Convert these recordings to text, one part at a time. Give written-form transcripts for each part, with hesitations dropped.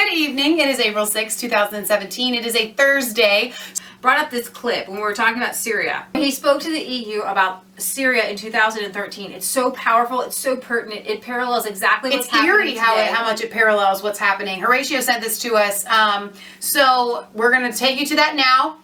Good evening. It is April 6, 2017. It is a Thursday. Brought up this clip when we were talking about Syria. He spoke to the EU about Syria in 2013. It's so powerful. It's so pertinent. It parallels exactly what's happening It's eerie how much it parallels what's happening. Horatio sent this to us. So we're going to take you to that now.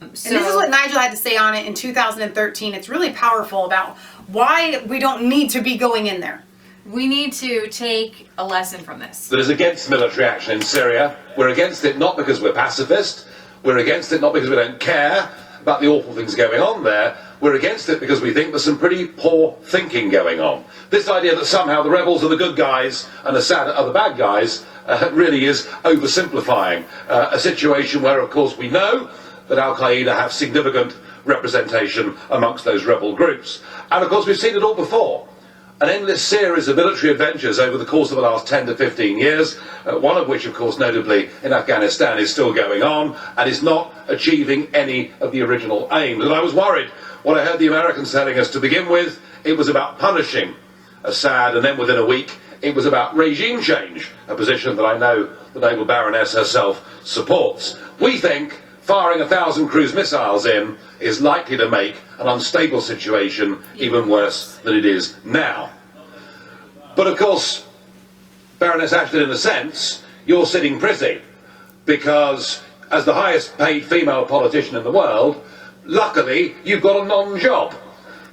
And this is what Nigel had to say on it in 2013. It's really powerful about why we don't need to be going in there. We need to take a lesson from this. That is against military action in Syria. We're against it not because we're pacifist. We're against it not because we don't care about the awful things going on there. We're against it because we think there's some pretty poor thinking going on. This idea that somehow the rebels are the good guys and Assad are the bad guys really is oversimplifying a situation where, of course, we know that Al-Qaeda have significant representation amongst those rebel groups. And, of course, we've seen it all before. An endless series of military adventures over the course of the last 10 to 15 years, one of which, of course, notably in Afghanistan, is still going on and is not achieving any of the original aims. And I was worried when I heard the Americans telling us to begin with it was about punishing Assad, and then within a week it was about regime change, a position that I know the naval baroness herself supports. We think firing 1,000 cruise missiles in is likely to make an unstable situation even worse than it is now. But of course, Baroness Ashton, in a sense, you're sitting pretty, because as the highest paid female politician in the world, luckily you've got a non-job,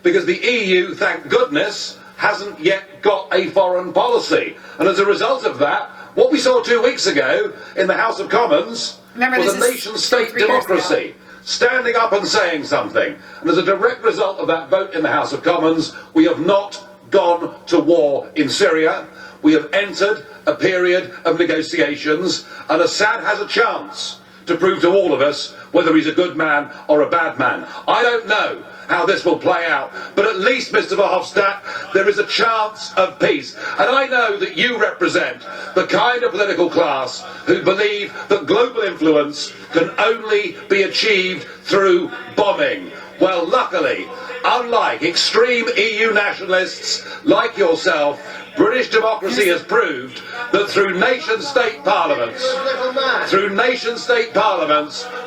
because the EU, thank goodness, hasn't yet got a foreign policy. And as a result of that, what we saw 2 weeks ago in the House of Commons was a nation-state democracy standing up and saying something. And as a direct result of that vote in the House of Commons, we have not gone to war in Syria. We have entered a period of negotiations, and Assad has a chance to prove to all of us whether he's a good man or a bad man. I don't know how this will play out, but at least, Mr. Verhofstadt, there is a chance of peace. And I know that you represent the kind of political class who believe that global influence can only be achieved through bombing. Well, luckily, unlike extreme EU nationalists like yourself, British democracy has proved that through nation-state parliaments,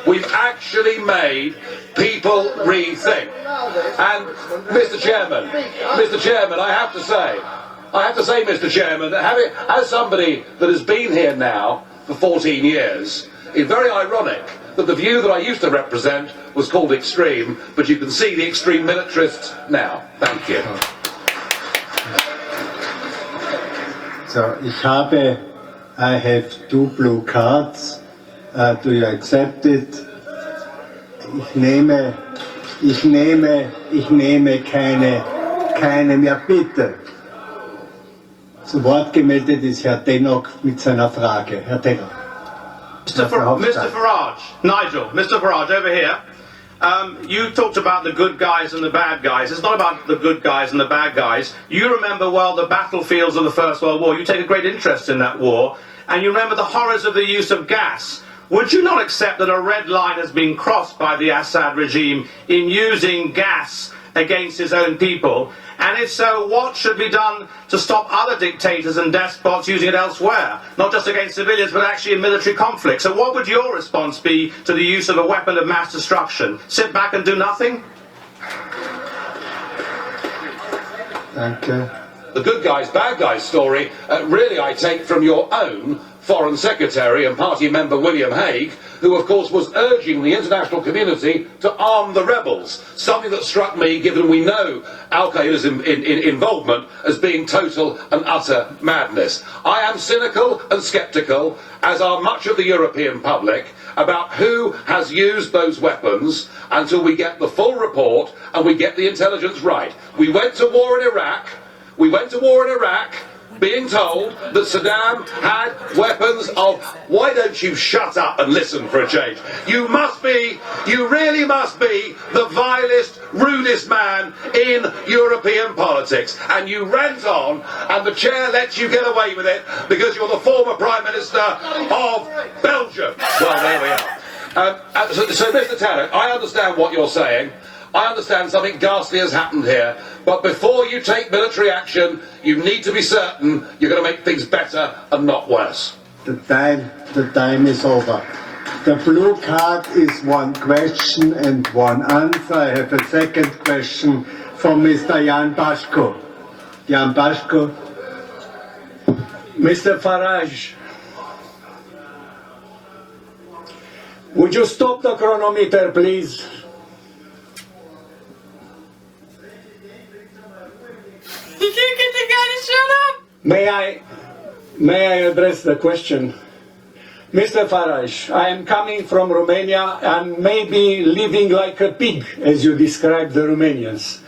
we've actually made people rethink. And Mr. Chairman, I have to say, Mr. Chairman, that as somebody that has been here now for 14 years, it's very ironic that the view that I used to represent was called extreme, but you can see the extreme militarists now. Thank you. So, I have 2 blue cards. Do you accept it? Ich nehme keine mehr, bitte. Zu Wort gemeldet ist Herr Dennock mit seiner Frage. Herr Dennock. Mr. Farage, Nigel, Mr. Farage, over here. You talked about the good guys and the bad guys. It's not about the good guys and the bad guys. You remember well the battlefields of the First World War. You take a great interest in that war. And you remember the horrors of the use of gas. Would you not accept that a red line has been crossed by the Assad regime in using gas against his own people? And if so, what should be done to stop other dictators and despots using it elsewhere? Not just against civilians, but actually in military conflict. So what would your response be to the use of a weapon of mass destruction? Sit back and do nothing? Danke. The good guys, bad guys story, really I take from your own Foreign Secretary and party member William Hague, who of course was urging the international community to arm the rebels, something that struck me, given we know Al-Qaeda's involvement, as being total and utter madness. I am cynical and sceptical, as are much of the European public, about who has used those weapons until we get the full report and we get the intelligence right. We went to war in Iraq, being told that Saddam had weapons of... Why don't you shut up and listen for a change? You really must be the vilest, rudest man in European politics. And you rant on, and the chair lets you get away with it because you're the former Prime Minister of Belgium. Well, there we are. So Mr. Tannock, I understand what you're saying. I understand something ghastly has happened here, but before you take military action, you need to be certain you're going to make things better and not worse. The time is over. The blue card is one question and one answer. I have a second question from Mr. Jan Bashko. Jan Bashko. Mr. Farage, would you stop the chronometer, please? You can't get the guy to shut up. May I address the question? Mr. Farage, I am coming from Romania and maybe living like a pig, as you describe the Romanians.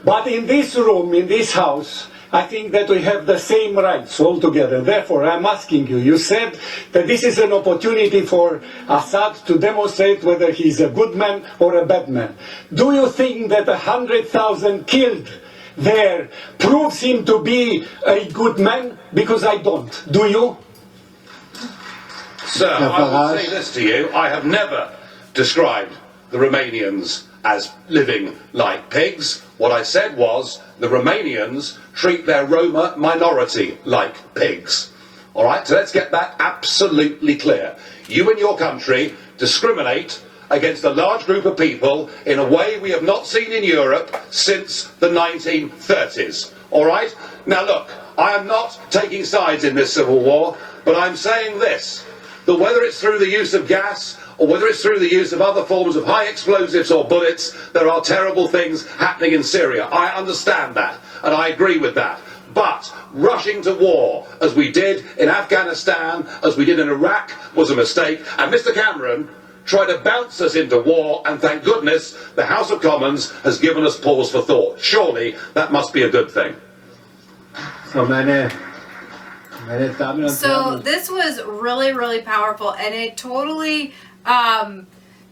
But in this room, in this house, I think that we have the same rights altogether. Therefore, I'm asking you, you said that this is an opportunity for Assad to demonstrate whether he's a good man or a bad man. Do you think that 100,000 killed there proves him to be a good man? Because I don't. Do you? Sir, I will say this to you. I have never described the Romanians as living like pigs. What I said was the Romanians treat their Roma minority like pigs. All right, so let's get that absolutely clear. You and your country discriminate against a large group of people in a way we have not seen in Europe since the 1930s. All right? Now look, I am not taking sides in this civil war, but I'm saying this, that whether it's through the use of gas or whether it's through the use of other forms of high explosives or bullets, there are terrible things happening in Syria. I understand that, and I agree with that. But rushing to war, as we did in Afghanistan, as we did in Iraq, was a mistake. And Mr. Cameron tried to bounce us into war, and thank goodness the House of Commons has given us pause for thought. Surely that must be a good thing. So So this was really, really powerful, and it totally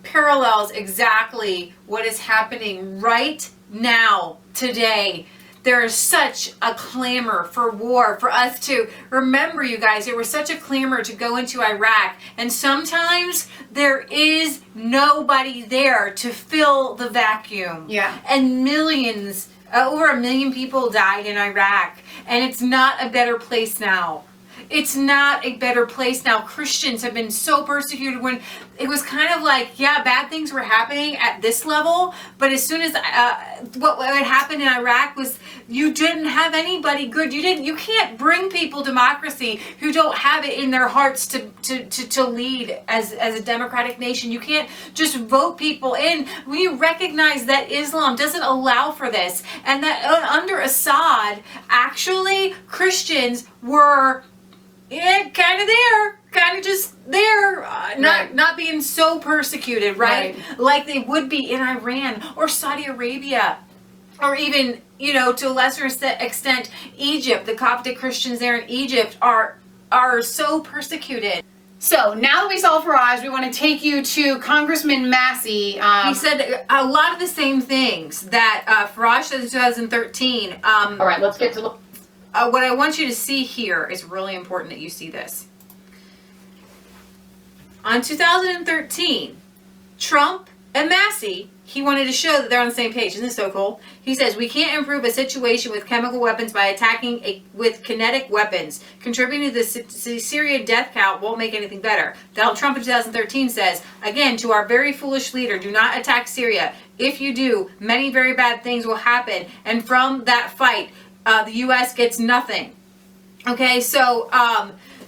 parallels exactly what is happening right now, today. There is such a clamor for war, for us to remember, you guys, there was such a clamor to go into Iraq, and sometimes there is nobody there to fill the vacuum. Yeah. And millions, over 1 million people died in Iraq, and it's not a better place now. It's not a better place now. Christians have been so persecuted when it was kind of like, yeah, bad things were happening at this level, but as soon as what had happened in Iraq was you didn't have anybody good. You can't bring people democracy who don't have it in their hearts to lead as a democratic nation. You can't just vote people in. We recognize that Islam doesn't allow for this, and that under Assad, actually Christians were kind of there, kind of just there, not being so persecuted, right? Like they would be in Iran or Saudi Arabia, or even, to a lesser extent, Egypt. The Coptic Christians there in Egypt are so persecuted. So now that we saw Farage, we want to take you to Congressman Massie. He said a lot of the same things that Farage said in 2013. All right, let's get to what I want you to see here is really important that you see this. On 2013, Trump and Massie, he wanted to show that they're on the same page. Isn't this so cool? He says, we can't improve a situation with chemical weapons by attacking with kinetic weapons. Contributing to the Syria death count won't make anything better. Donald Trump in 2013 says, again, to our very foolish leader, do not attack Syria. If you do, many very bad things will happen. And from that fight, the U.S. gets nothing. Okay, so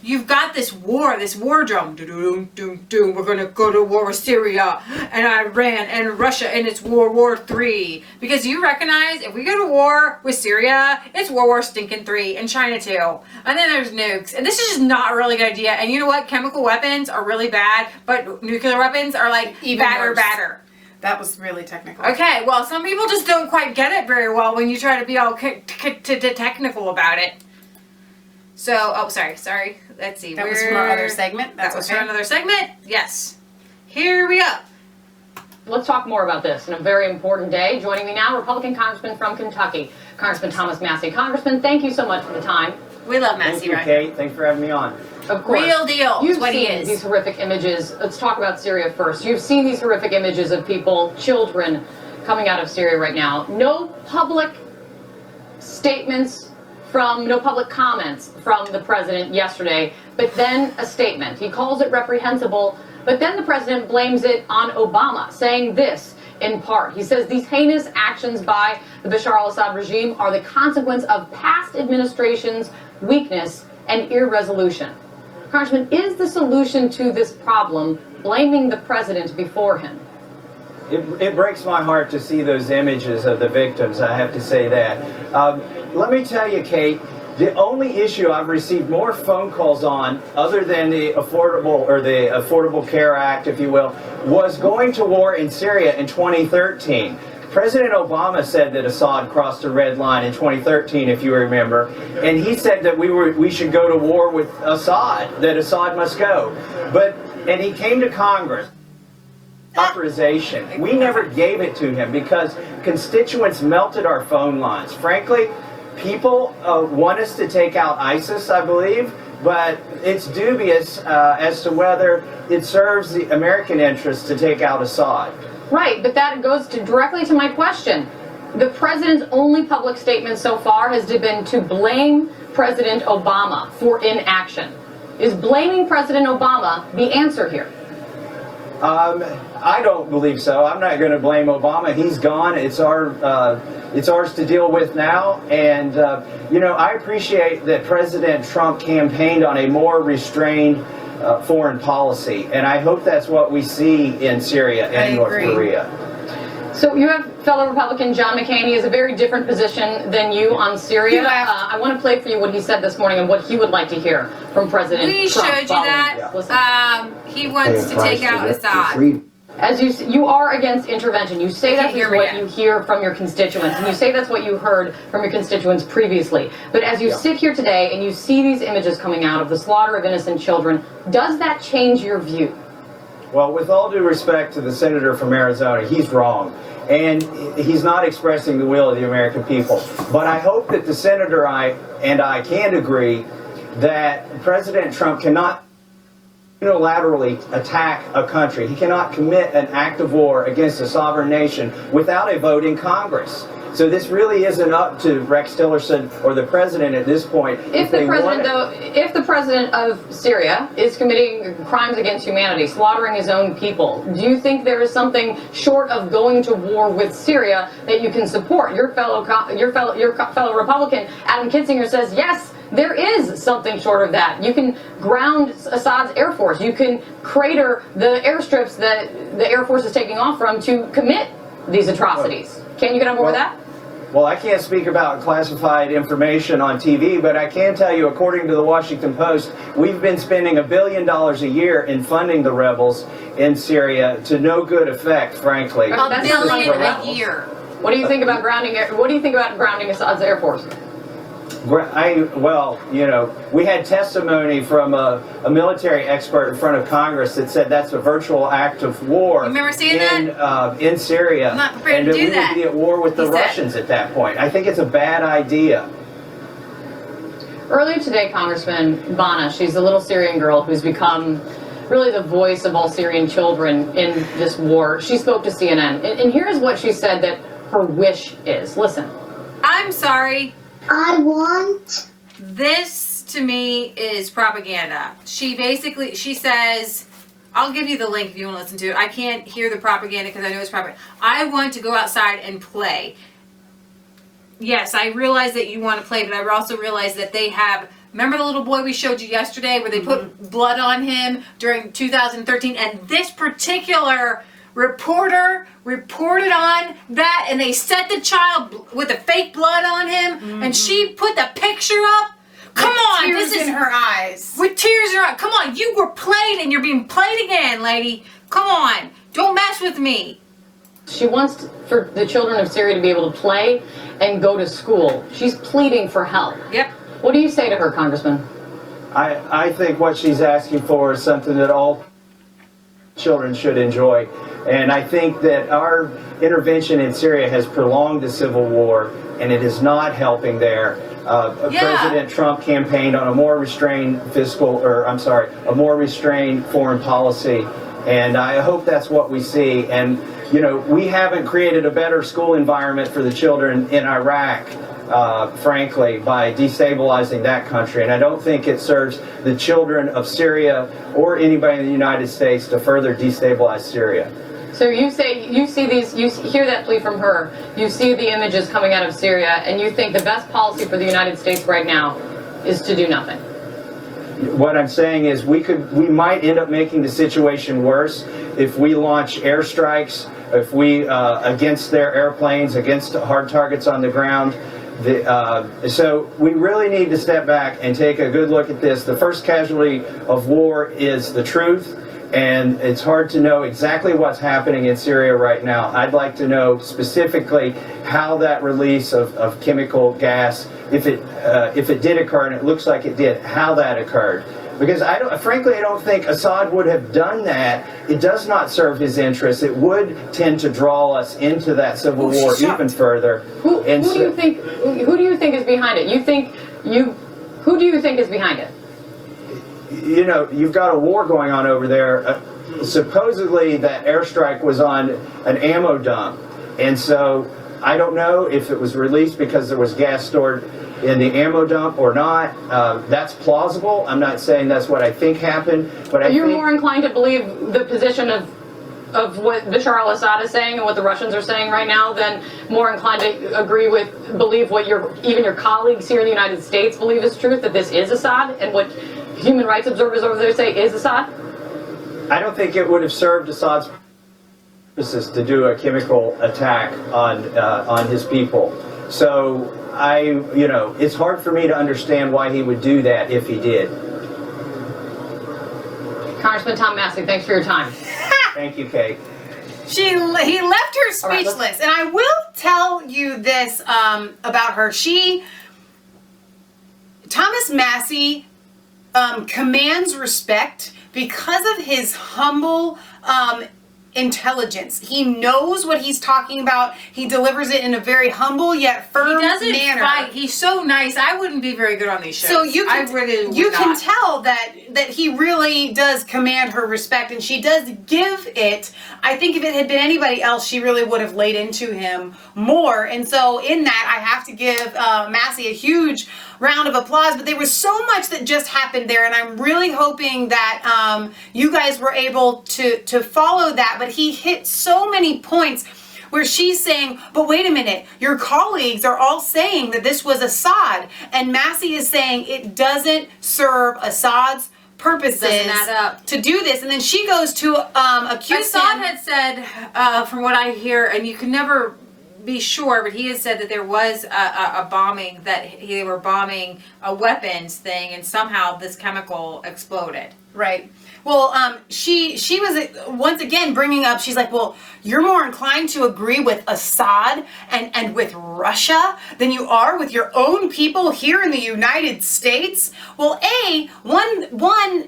you've got this war drum. We're going to go to war with Syria and Iran and Russia, and it's World War III. Because you recognize if we go to war with Syria, it's World War stinking III, and China too. And then there's nukes. And this is just not a really good idea. And you know what? Chemical weapons are really bad, but nuclear weapons are like even badder. That was really technical. Okay, well, some people just don't quite get it very well when you try to be all technical about it. So, sorry. Let's see. That was from our other segment. That was from another segment. Yes. Here we go. Let's talk more about this in a very important day. Joining me now, Republican Congressman from Kentucky, Congressman Thomas Massie. Congressman, thank you so much for the time. We love Massie, right? Thank you, Kate. Thanks for having me on. Of course. Real deal. You've what he seen is. These horrific images. Let's talk about Syria first. You've seen these horrific images of people, children, coming out of Syria right now. No public statements no public comments from the president yesterday, but then a statement. He calls it reprehensible, but then the president blames it on Obama, saying this in part. He says these heinous actions by the Bashar al-Assad regime are the consequence of past administrations' weakness and irresolution. Congressman, is the solution to this problem blaming the president before him? It breaks my heart to see those images of the victims, I have to say that. Let me tell you, Kate, the only issue I've received more phone calls on, other than the Affordable Care Act, if you will, was going to war in Syria in 2013. President Obama said that Assad crossed a red line in 2013, if you remember, and he said that we should go to war with Assad, that Assad must go. And he came to Congress. Authorization. We never gave it to him because constituents melted our phone lines. Frankly, people want us to take out ISIS, I believe, but it's dubious as to whether it serves the American interests to take out Assad. Right, but that goes directly to my question. The president's only public statement so far has been to blame President Obama for inaction. Is blaming President Obama the answer here? I don't believe so. I'm not going to blame Obama. He's gone. It's ours to deal with now. And, I appreciate that President Trump campaigned on a more restrained foreign policy. And I hope that's what we see in Syria and North Korea. So you have fellow Republican John McCain. He has a very different position than you on Syria. I want to play for you what he said this morning and what he would like to hear from President Trump. We showed you that. He wants to take out Assad. As you are against intervention. You say that's what you hear from your constituents, and you say that's what you heard from your constituents previously. But as you sit here today and you see these images coming out of the slaughter of innocent children, does that change your view? Well, with all due respect to the senator from Arizona, he's wrong. And he's not expressing the will of the American people. But I hope that the senator and I can agree that President Trump cannot unilaterally attack a country. He cannot commit an act of war against a sovereign nation without a vote in Congress. So this really isn't up to Rex Tillerson or the president at this point. If the president of Syria is committing crimes against humanity, slaughtering his own people, do you think there is something short of going to war with Syria that you can support? Your fellow Republican Adam Kinzinger says yes. There is something short of that. You can ground Assad's Air Force. You can crater the airstrips that the Air Force is taking off from to commit these atrocities. Can you get on board with that? Well, I can't speak about classified information on TV, but I can tell you, according to the Washington Post, we've been spending $1 billion a year in funding the rebels in Syria to no good effect, frankly. $1 billion a year. What do you think about grounding? What do you think about grounding Assad's Air Force? We had testimony from a military expert in front of Congress that said that's a virtual act of war. You remember seeing that? In Syria. I'm not prepared to do that. And we would be at war with the Russians at that point. I think it's a bad idea. Earlier today, Congressman Vanna, she's a little Syrian girl who's become really the voice of all Syrian children in this war. She spoke to CNN, and here's what she said that her wish is. Listen. I'm sorry. I want. This, to me, is propaganda. She says, I'll give you the link if you want to listen to it. I can't hear the propaganda because I know it's propaganda. I want to go outside and play. Yes, I realize that you want to play, but I also realize that they have... Remember the little boy we showed you yesterday where they put blood on him during 2013? And this particular reporter reported on that, and they set the child with the fake blood on him, and she put the picture up. Come on, tears in her eyes. With tears in her eyes. Come on, you were played and you're being played again, lady. Come on, don't mess with me. She wants for the children of Syria to be able to play and go to school. She's pleading for help. Yep. What do you say to her, Congressman? I think what she's asking for is something that all children should enjoy. And I think that our intervention in Syria has prolonged the civil war, and it is not helping there. President Trump campaigned on a more restrained a more restrained foreign policy, and I hope that's what we see. And we haven't created a better school environment for the children in Iraq frankly, by destabilizing that country. And I don't think it serves the children of Syria or anybody in the United States to further destabilize Syria. So you say you see these, you hear that plea from her, you see the images coming out of Syria, and you think the best policy for the United States right now is to do nothing. What I'm saying is we might end up making the situation worse if we launch airstrikes, if we against their airplanes, against hard targets on the ground. So we really need to step back and take a good look at this. The first casualty of war is the truth, and it's hard to know exactly what's happening in Syria right now. I'd like to know specifically how that release of chemical gas, if it did occur, and it looks like it did, how that occurred. Because frankly, I don't think Assad would have done that. It does not serve his interests. It would tend to draw us into that civil war even further. Who do you think is behind it? Who do you think is behind it? You know, you've got a war going on over there. Supposedly that airstrike was on an ammo dump. And so I don't know if it was released because there was gas stored in the ammo dump or not. That's plausible. I'm not saying that's what I think happened, but You're more inclined to believe the position of what Bashar al-Assad is saying and what the Russians are saying right now than more inclined to believe what even your colleagues here in the United States believe is truth, that this is Assad, and what human rights observers over there say is Assad? I don't think it would have served Assad's purposes to do a chemical attack on his people. So it's hard for me to understand why he would do that if he did. Congressman Tom Massie, thanks for your time. Thank you, Kate. He left her speechless, and I will tell you this about her. Thomas Massie commands respect because of his humble intelligence. He knows what he's talking about. He delivers it in a very humble yet firm manner. Fight. He's so nice. I wouldn't be very good on these shows. So you can tell that he really does command her respect, and she does give it. I think if it had been anybody else, she really would have laid into him more. And so in that, I have to give Massie a huge round of applause. But there was so much that just happened there, and I'm really hoping that you guys were able to follow that. But he hit so many points where she's saying, but wait a minute, your colleagues are all saying that this was Assad. And Massie is saying it doesn't serve Assad's purposes to do this. And then she goes to accuse Assad him. had said, from what I hear, and you can never be sure, but he has said that there was a bombing, that they were bombing a weapons thing, and somehow this chemical exploded. Right. Well, she was once again bringing up, she's like, well, you're more inclined to agree with Assad and with Russia than you are with your own people here in the United States. Well, one,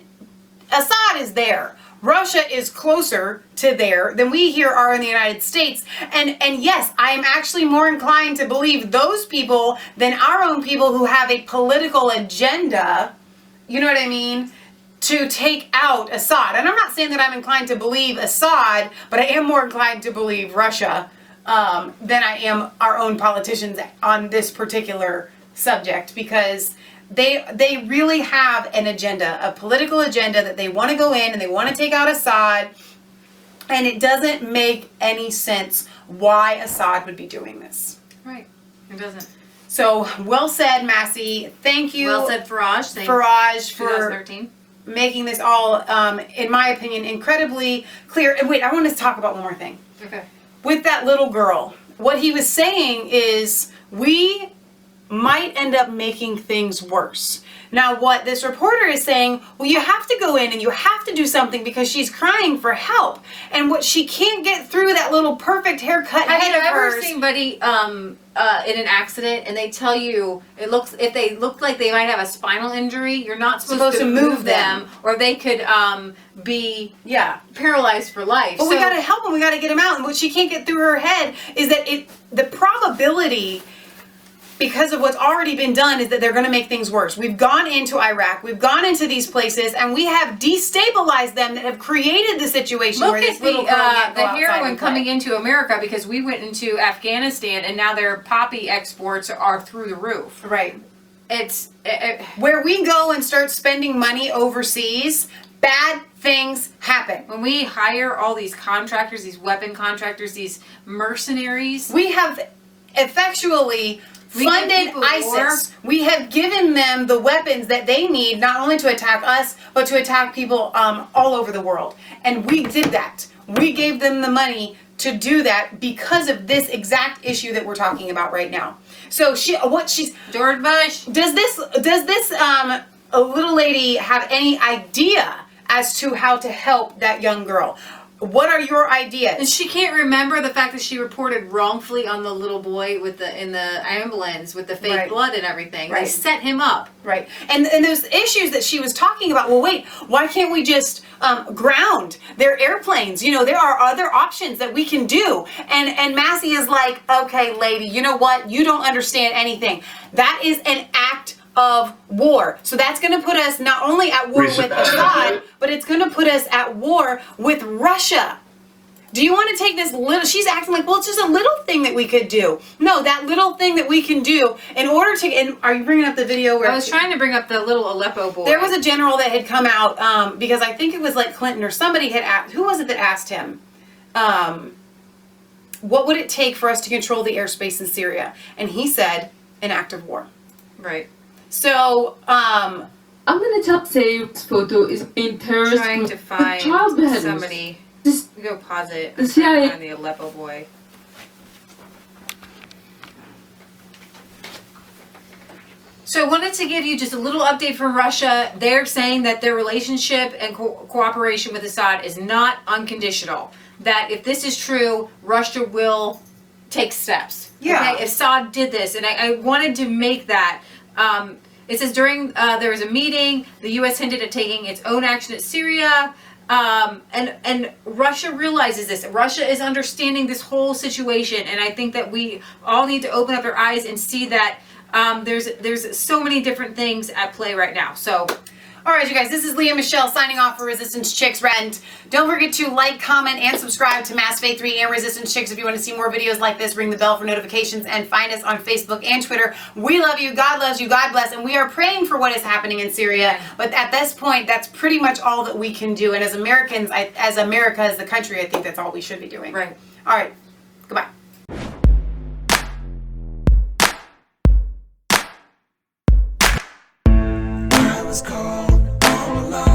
Assad is there. Russia is closer to there than we here are in the United States. And yes, I am actually more inclined to believe those people than our own people who have a political agenda, you know what I mean, to take out Assad. And I'm not saying that I'm inclined to believe Assad, but I am more inclined to believe Russia than I am our own politicians on this particular subject, because they really have an agenda, a political agenda, that they want to go in and they want to take out Assad, and it doesn't make any sense why Assad would be doing this. Right. It doesn't. So, well said, Massie. Thank you. Well said, Farage. Farage, for 2013. Making this all, in my opinion, incredibly clear. And wait, I want to talk about one more thing. Okay. With that little girl, what he was saying is we might end up making things worse. Now, what this reporter is saying, well, you have to go in and you have to do something because she's crying for help. And what she can't get through that little perfect haircut head of hers. Have you ever seen somebody in an accident and they tell you if they look like they might have a spinal injury, you're not supposed to move them, or they could be paralyzed for life. But we got to help them. We got to get them out. And what she can't get through her head is that the probability, because of what's already been done, is that they're going to make things worse. We've gone into Iraq, we've gone into these places, and we have destabilized them that have created the situation Look where this at little girl can't go the outside heroin and play. coming into America because we went into Afghanistan and now their poppy exports are through the roof. Right. It's Where we go and start spending money overseas, bad things happen. when we hire all these contractors, these weapon contractors, these mercenaries. We have effectually We give funded people ISIS. We have given them the weapons that they need, not only to attack us, but to attack people all over the world. And we did that. We gave them the money to do that because of this exact issue that we're talking about right now. So George Bush. does this a little lady have any idea as to how to help that young girl? What are your ideas? And she can't remember the fact that she reported wrongfully on the little boy in the ambulance with the fake Right. blood and everything. Right. They set him up. Right. And those issues that she was talking about, well, wait, why can't we just ground their airplanes? You know, there are other options that we can do. And Massie is like, okay, lady, you know what? You don't understand anything. That is an act of war. So that's going to put us not only at war with Assad, but it's going to put us at war with Russia. Do you want to take this little, she's acting like, well, it's just a little thing that we could do. No, that little thing that we can do in order to, and are you bringing up the video where? I was trying to bring up the little Aleppo boy. There was a general that had come out, because I think it was like Clinton or somebody had asked, who was it that asked him, what would it take for us to control the airspace in Syria? And he said, an act of war. Right. So, I'm gonna tell say this photo is in terrorist Trying group to of find child beheaders. somebody. This Go pause it. The CIA Find the Aleppo boy. So I wanted to give you just a little update from Russia. They're saying that their relationship and cooperation with Assad is not unconditional. That if this is true, Russia will take steps. Yeah. Okay? If Assad did this, and I wanted to make that. It says during there was a meeting, the U.S. hinted at taking its own action at Syria. And Russia realizes this. Russia is understanding this whole situation, and I think that we all need to open up our eyes and see that there's so many different things at play right now. So, all right, you guys, this is Leah Michelle signing off for Resistance Chicks. And don't forget to like, comment, and subscribe to Mass Faith 3 and Resistance Chicks if you want to see more videos like this. Ring the bell for notifications and find us on Facebook and Twitter. We love you. God loves you. God bless. And we are praying for what is happening in Syria. But at this point, that's pretty much all that we can do. And as Americans, as America, as the country, I think that's all we should be doing. right. All right. Goodbye. I was called all alone.